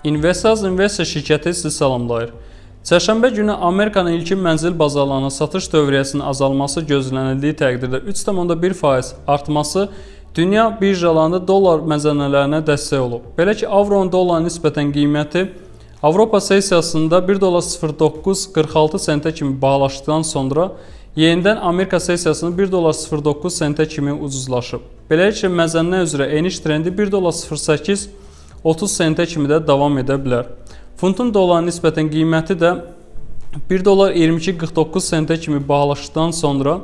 Investors şirkəti sizi salamlayır. Çərşənbə günü Amerikanın ilkin mənzil bazarlarına satış dövriyyəsinin azalması gözlənildiyi təqdirdə 3,1% artması dünya birjalarında dollar məzənnələrinə dəstək olub. Belə ki, avronun dollara nisbətən qiyməti Avropa sessiyasında 1,0946 sentə kimi bahalaşdıqdan sonra yenidən Amerika sessiyasında 1,09 sentə kimi ucuzlaşıb. Beləliklə, məzənnə üzrə eniş trendi 1,0830 sentə kimi də davam edə bilər. Funtun dollara nisbətən qiyməti də 1,2249 sentə kimi bahalaşdıqdan sonra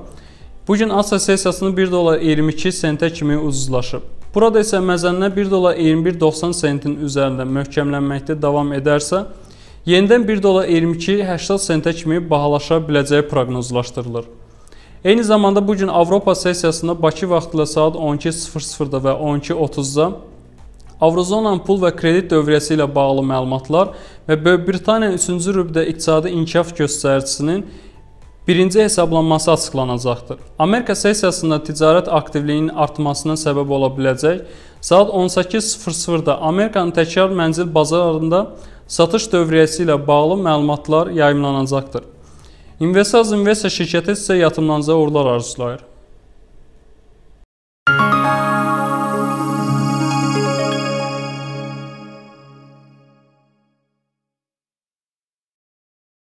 bugün Asiya sessiyasında 1,22 sentə kimi ucuzlaşıb. Burada isə məzənnə 1,2190 sentin üzərində möhkəmlənməkdə davam edərsə, yenidən 1,2280 sentə kimi bahalaşa biləcəyi proqnozlaşdırılır. Eyni zamanda bugün Avropa sessiyasında Bakı vaxtı ilə saat 12:00-da və 12:30-da Avrozonanın pul və kredit dövriyyəsi ilə bağlı məlumatlar və Böyük Britaniya 3-cü rübdə iqtisadi inkişaf göstəricisinin birinci hesablanması açıqlanacaqdır. Amerika sessiyasında ticarət aktivliyinin artmasına səbəb ola biləcək. Saat 18:00-da Amerikanın təkrar mənzil bazarlarında satış dövriyyəsi ilə bağlı məlumatlar yayımlanacaqdır. Investors şirkəti sizə yatırımlarınıza uğurlar arzulayır.